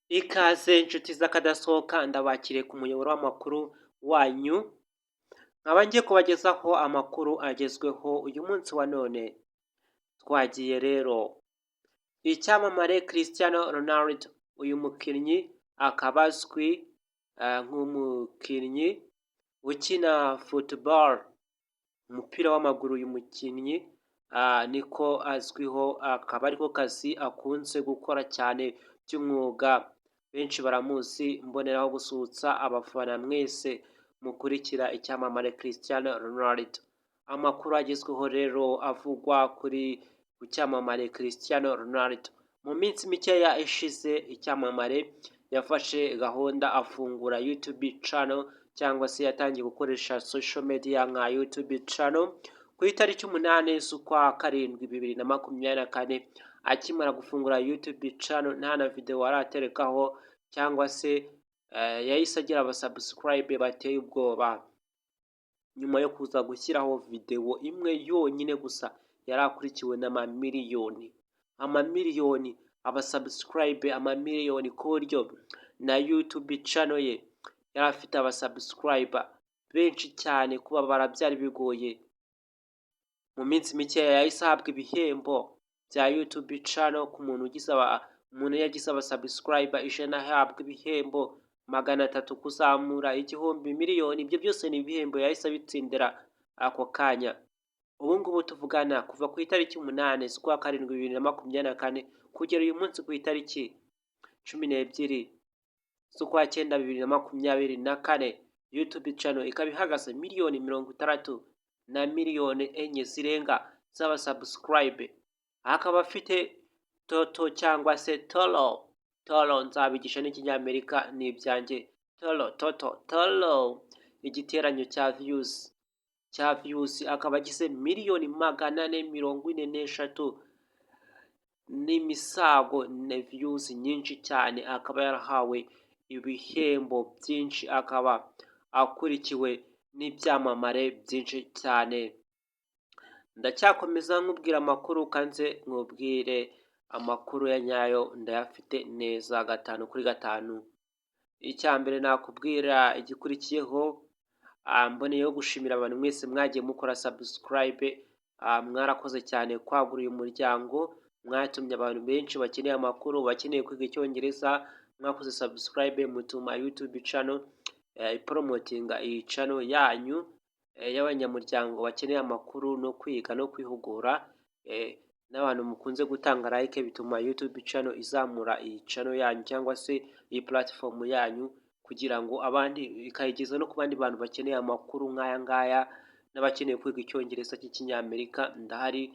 Ikaze inshuti z'akadasohoka ndabakiriye ku muyoboro w'amakuru wanyu, nkaba ngiye kubagezaho amakuru agezweho uyu munsi wa none. Twagiye rero. Icyamamare Cristiano Ronaldo, uyu mukinnyi akaba azwi nk'umukinnyi ukina football, umupira w'amaguru. Uyu mukinnyi niko azwiho, akaba ariko kazi akunze gukora cyane by'umwuga. Benshi baramuzi, mboneraho gusuhutsa abafana mwese mukurikira icyamamare Cristiano Ronaldo. Amakuru agezweho rero avugwa ku cyamamare Cristiano Ronaldo. Mu minsi mikeya ishize, icyamamare yafashe gahunda afungura YouTube channel, cyangwa se yatangiye gukoresha social media nka YouTube channel ku itariki 8 z'ukwa karindwi 2024. Akimara gufungura YouTube channel nta na video araterekaho, cyangwa se yahise agira abasubscribe bateye ubwoba. Nyuma yo kuza gushyiraho video imwe yonyine gusa, yari akurikiwe n'amamiliyoni abasubscribe amamiliyoni, ku buryo na YouTube channel ye yari afite abasubscriber benshi cyane, kubabara byari bigoye. Mu minsi mikeya yahise ahabwa ibihembo bya YouTube channel ku muntu yagize abasubscriber 100, ahabwa ibihembo 300 kuzamura 1,000, miliyoni. Ibyo byose ni ibihembo yahise abitsindira ako kanya. Ubu ngubu tuvugana, kuva ku itariki 8 z'ukwa karindwi 2024 kugera uyu munsi ku itariki 12 z'ukwa 9 2024, YouTube channel ikaba ihagaze miliyoni 60 na miliyoni 4 zirenga z'abasubscribe. Akaba afite toto cyangwa se tolo, nzabigisha n'ikinyamerika ni ibyanjye. Tolo, igiteranyo cya views akaba agize miliyoni 443 n'imisago na views nyinshi cyane. Akaba yarahawe ibihembo byinshi, akaba akurikiwe n'ibyamamare byinshi cyane. Ndacyakomeza nkubwira amakuru, kanze nkubwire amakuru ya nyayo, ndayafite neza 5/5. Icya mbere nakubwira igikurikiyeho, mboneyeho gushimira abantu mwese mwagiye mukora subscribe. Mwarakoze cyane kwagura uyu muryango, mwatumye abantu benshi bakeneye amakuru, bakeneye kwiga icyongereza. Mwakoze subscribe, mutuma YouTube channel ipromotinga iyi channel yanyu y'abanyamuryango bakeneye amakuru no kwiga no kwihugura. N'abantu mukunze gutanga like, bituma YouTube channel izamura iyi channel yanyu, cyangwa se iyi platform yanyu, kugira ngo abandi ikayigeza no ku bandi bantu bakeneye amakuru nk'aya ngaya, n'abakeneye kwiga icyongereza cy'ikinyamerika. Ndahari,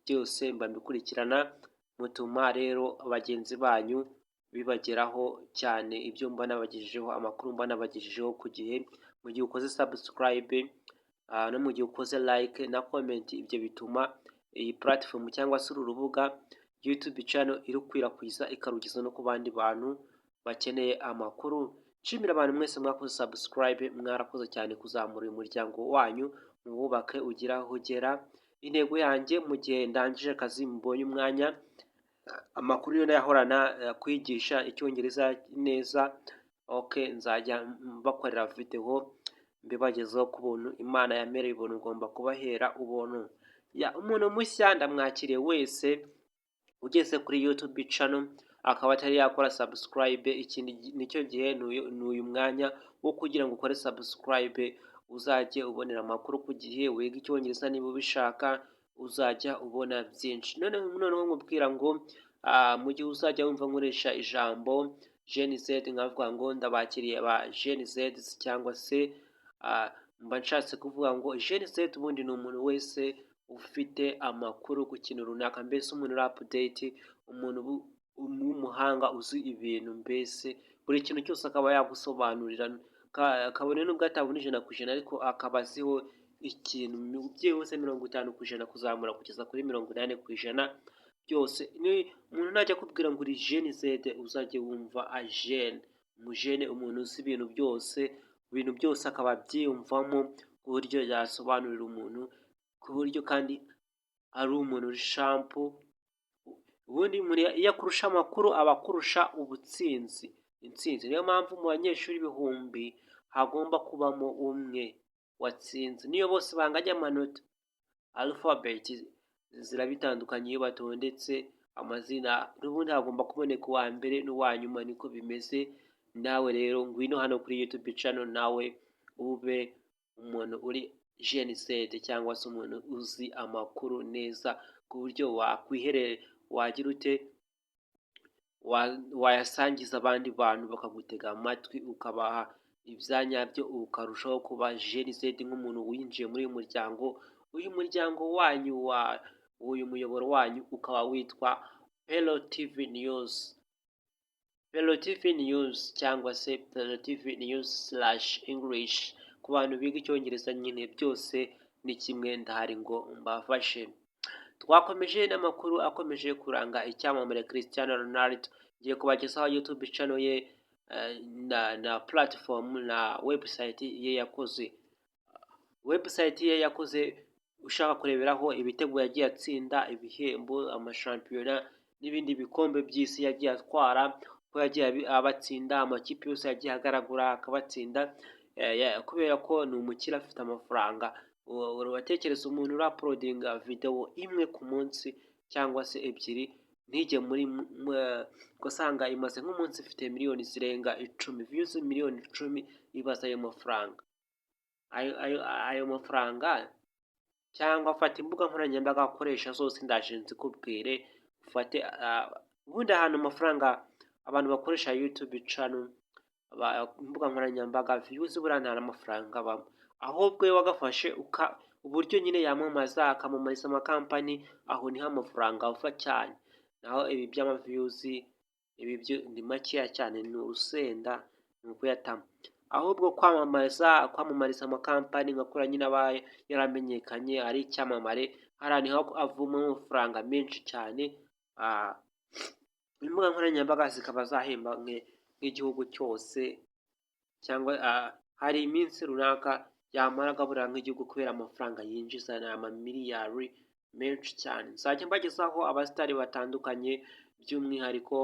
byose mbabikurikirana. Mutuma rero abagenzi banyu bibageraho cyane ibyo mba nabagejejeho, amakuru mba nabagejejeho ku gihe. Mu gihe ukoze subscribe no mu gihe ukoze like na comment, ibyo bituma iyi platform cyangwa se uru rubuga YouTube channel irukwirakwiza, ikarugeza no ku bandi bantu bakeneye amakuru. Nshimira abantu mwese mwakoze subscribe, mwarakoze cyane kuzamura uyu muryango wanyu, mwubake ugira aho ugera. Intego yanjye mu gihe ndangije akazi, mbonye umwanya, amakuru yo nayahorana kwigisha icyongereza neza. Nzajya bakorera video mbibagezaho ku buntu. Imana yamereye ubuntu, ugomba kubahera ubuntu. Umuntu mushya ndamwakiriye wese ugeze kuri YouTube channel akaba atari yakora subscribe. Ikindi nicyo gihe n'uyu mwanya wo kugira ngo ukore subscribe, uzajye ubonera amakuru ku gihe. Wiga icyongereza niba ubishaka, uzajya ubona byinshi. Noneho nkubwira ngo mu gihe uzajya wumva nkoresha ijambo Gen Z, nkavuga ngo ndabakiriye ba Gen Z, cyangwa se mba nshatse kuvuga ngo Gen Z ubundi ni umuntu wese ufite amakuru ku kintu runaka, mbese umuntu uri update, umuntu w'umuhanga uzi ibintu, mbese buri kintu cyose akaba yagusobanurira, kabone n'ubwo atabona 100%, ariko akaba aziho ikintu byihuse 50% kuzamura kugeza kuri 80% byose. Ni umuntu najya akubwira ngo uri Gen Z, uzajye wumva umujene, umuntu uzi ibintu byose akaba abyiyumvamo, ku buryo yasobanurira umuntu, ku buryo kandi ari umuntu uri shampu, ubundi umuntu iyo akurusha amakuru aba akurusha intsinzi. Niyo mpamvu mu banyeshuri ibihumbi hagomba kubamo umwe watsinze, niyo bose banganya amanota. Alphabet zirabitandukanye iyo batondetse amazina, n'ubundi hagomba kuboneka uwa mbere n'uwa nyuma, niko bimeze. Nawe rero ngwino hano kuri YouTube channel nawe ube umuntu uri Gen-Z cyangwa se umuntu uzi amakuru neza ku buryo wagira ute wayasangiza abandi bantu bakagutega amatwi ukabaha ibyanyabyo, ukarushaho kuba Gen-Z nk'umuntu winjiye muri uyu muryango wanyu uyu muyoboro wanyu ukaba witwa Pelo TV News. Pelo TV News cyangwa se Pelo TV News/English ku bantu biga icyongereza nyine byose ni kimwe, ndahari ngo mbafashe. Twakomeje n'amakuru akomeje kuranga icyamamare Cristiano Ronaldo. Ngiye kubagezaho YouTube channel ye na platform na website ye yakoze. Website ye yakoze ushaka kureberaho ibitego yagiye atsinda, ibihembo, amashampiyona n'ibindi bikombe by'isi yagiye atwara, ko yagiye abatsinda, amakipe yose yagiye agaragura akabatsinda, kubera ko ni umukire afite amafaranga. Uratekereza umuntu uraprodinga video imwe ku munsi cyangwa se ebyiri ntijye muri ugasanga imaze nk'umunsi ifite miliyoni zirenga 10 views, miliyoni 10. Ibaza ayo mafaranga, ayo mafaranga. Cyangwa fata imbuga nkoranyambaga akoresha zose ndaje nzikubwire, ufate ubundi ahantu amafaranga abantu bakoresha YouTube channel, imbuga nkoranyambaga, views buriya nta n'amafaranga abamo, ahubwo iyo wagafashe uburyo nyine yamamaza akamamariza amakampani, aho niho amafaranga ava cyane. Naho ibi by'ama-views ibi byo ni makeya cyane, ni urusenda, ni ukuyatama. Ahubwo kwamamariza amakampani ngakora nyine aba yaramenyekanye ari icyamamare, hariya niho avamo amafaranga menshi cyane. Imbuga nkoranyambaga zikaba zahemba nk'igihugu cyose, cyangwa hari iminsi runaka yamara agaburira nk'igihugu kubera amafaranga yinjiza, ni amamiliyari menshi cyane. Nzajya mbagezaho abasitari batandukanye, by'umwihariko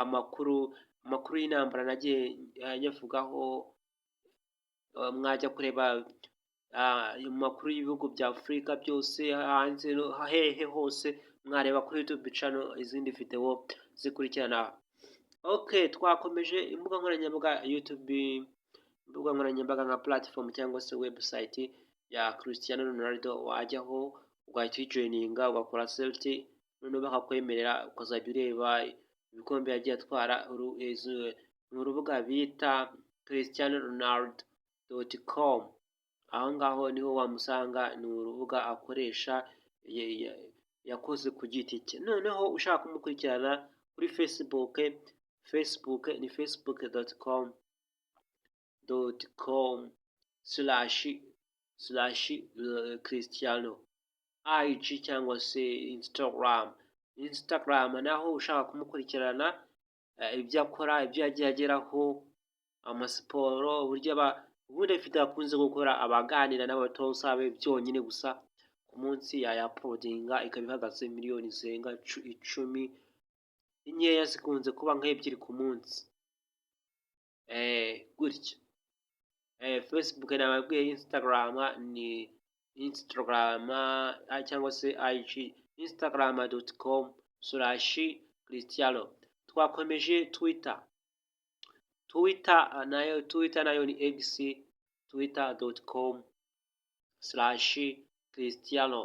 amakuru y'intambara nagiye nyavugaho. Mwajya kureba amakuru y'ibihugu bya Afurika byose, hanze hehe hose mwareba kuri YouTube channel izindi video zikurikirana. Okay, twakomeje imbuga nkoranyambaga YouTube, imbuga nkoranyambaga nka platform cyangwa se website ya Cristiano Ronaldo. Wajyaho ugahita uyijoininga, ugakora selfie, noneho bakakwemerera ukazajya ureba ibikombe yagiye atwara. Ni urubuga bita cristianoronaldo.com. aho ngaho niho wamusanga, ni urubuga akoresha yakoze ku giti cye. Noneho ushaka kumukurikirana kuri Facebook ni facebook.com/Cristiano. IG cyangwa se Instagram naho ushaka kumukurikirana ibyo akora, ibyo yagiye ageraho, amasiporo, uburyo ubundi afite akunze gukora, abaganira n'abatoza be byonyine gusa ku munsi yaprodinga ikaba ihagaze miliyoni zirenga 10, inkeya zikunze kuba nk'ebyiri ku munsi, gutyo. Facebook nababwiye, Instagram ni Instagram cyangwa se IG, instagram.com/Cristiano. Twakomeje Twitter nayo ni X, twitter.com/Cristiano.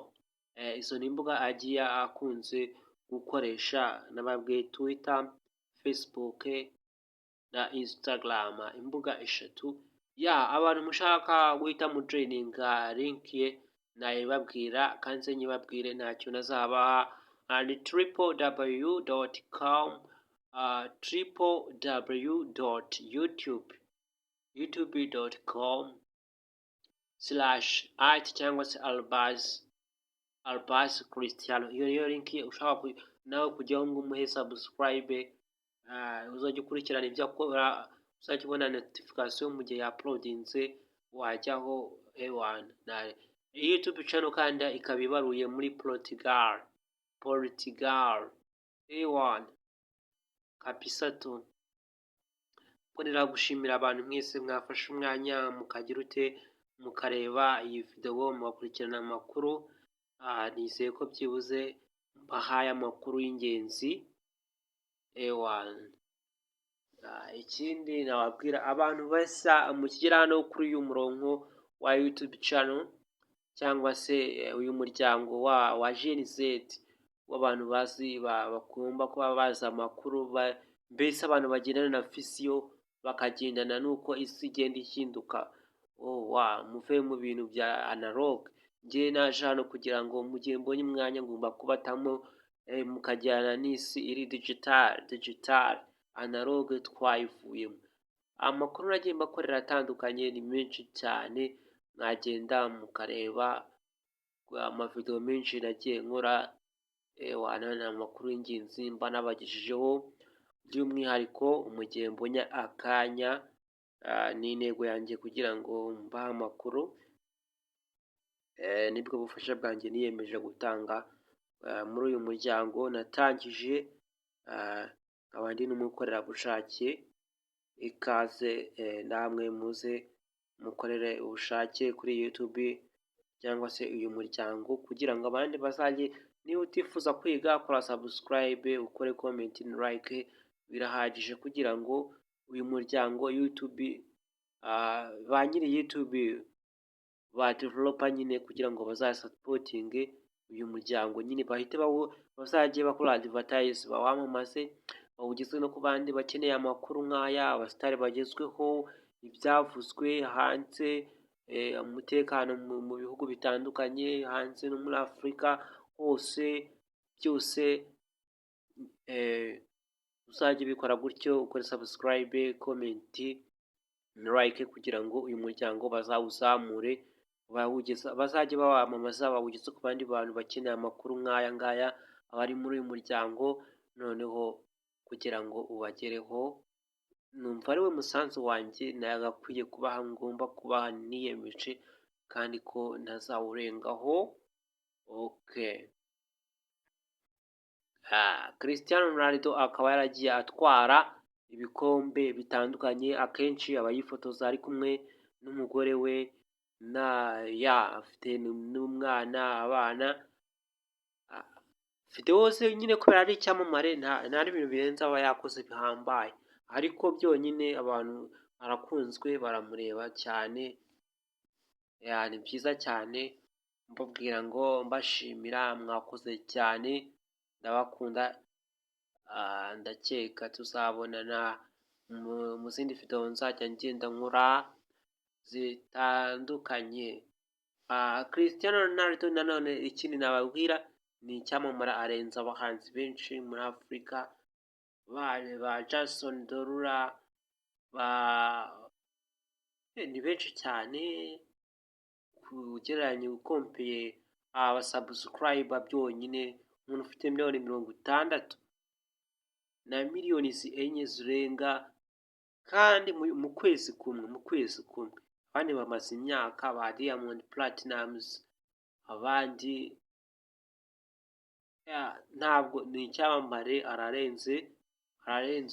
Izo ni imbuga agiye akunze gukoresha, nababwiye Twitter, Facebook na Instagram, imbuga eshatu. Abantu mushaka guhita mu joininga link ye nayibabwira, kandi nyibabwire ntacyo nazabaha. Ni www.youtube.com/art cyangwa se Albaz Cristiano. Iyo niyo link ushaka nawe kujyaho ngo umuhe subscribe, uzajya ukurikirana ibyo akora, uzajya ubona notification mu gihe yaprodinze, wajyaho na YouTube channel kandi ikaba ibaruye muri Portugal. A1 kabisa tu. Mbonera gushimira abantu mwese mwafashe umwanya mukagira ute mukareba iyi video mugakurikirana amakuru. Nizeye ko byibuze mbahaye amakuru y'ingenzi. A1 ikindi nababwira abantu bashya mukigera hano kuri uyu murongo wa YouTube channel cyangwa se uyu muryango wa Gen Z w'abantu bagomba kuba bazi amakuru, mbese abantu bagendana na fisiyo bakagendana n'uko isi igenda ihinduka. Muve mu bintu bya analog. Njye naje hano kugira ngo mu gihe mbonye umwanya ngomba kubatamo mukajyana n'isi iri digital. Analog twayivuyemo. Amakuru nagiye mbakorera atandukanye ni menshi cyane, mwagenda mukareba amavideo menshi nagiye nkora. Ni amakuru y'ingenzi mba nabagejejeho by'umwihariko mu gihe mbonye akanya. Ni intego yanjye kugira ngo mbahe amakuru. Nibwo bufasha bwanjye niyemeje gutanga muri uyu muryango natangije. Nkaba ndi n'umukorerabushake. Ikaze namwe muze mukorere ubushake kuri YouTube cyangwa se uyu muryango kugira ngo abandi bazajye. Niba utifuza kwiga kora subscribe, ukore comment na like, birahagije kugira ngo uyu muryango YouTube ba nyiri YouTube ba developer nyine kugira ngo bazasupporting uyu muryango nyine bahite bazajye bakora advertise bawamamaze, bawugeze no ku bandi bakeneye amakuru nk'aya, abasitari bagezweho, ibyavuzwe hanze, umutekano mu bihugu bitandukanye hanze no muri Afurika hose, byose uzajye bikora gutyo, ukore subscribe, comment na like kugira ngo uyu muryango bazawuzamure, bazajye bawamamaza, bawugeze ku bandi bantu bakeneye amakuru nk'aya ngaya abari muri uyu muryango, noneho kugira ngo ubagereho. Numva ari we musanzu wanjye nagakwiye kubaha, ngomba kubaha niyemeje kandi ko ntazawurengaho. Cristiano Ronaldo akaba yaragiye atwara ibikombe bitandukanye, akenshi aba yifotoza ari kumwe n'umugore we afite n'umwana, abana. Video ze nyine kubera ari icyamamare nta ibintu birenze aba yakoze bihambaye, ariko byonyine abantu arakunzwe baramureba cyane. Ni byiza cyane, mbabwira ngo mbashimira, mwakoze cyane, ndabakunda. Ndakeka tuzabonana mu zindi video nzajya ngenda nkora zitandukanye. Cristiano Ronaldo nanone ikindi nababwira ni icyamamara, arenze abahanzi benshi muri Afurika, ba Jason Derulo, ni benshi cyane ugereranya ukompeye abasubscriber byonyine. Umuntu ufite miliyoni 60 na miliyoni 4 zirenga, kandi mu kwezi kumwe. Abandi bamaze imyaka, ba Diamond Platnumz, abandi ntabwo ni icyamamare, ararenze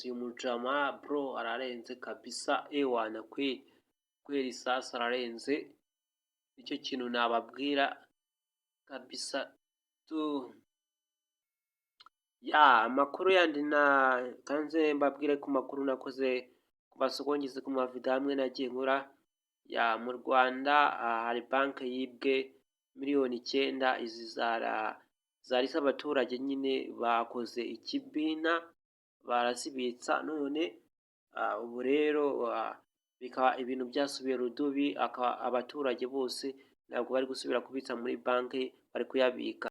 uyu mujama bro, ararenze kabisa. Ewana kweli sasa ararenze. Nicyo kintu nababwira kabisa tu. Amakuru yandi kanze mbabwire ku makuru nakoze ku masoko ngeze ku mavideo hamwe nagiye nkora. Mu Rwanda hari banki yibwe miliyoni 9, izi zari z'abaturage nyine bakoze ikibina barazibitsa, none ubu rero bikaba ibintu byasubiye rudubi, abaturage bose ntabwo bari gusubira kubitsa muri banki, bari kuyabika.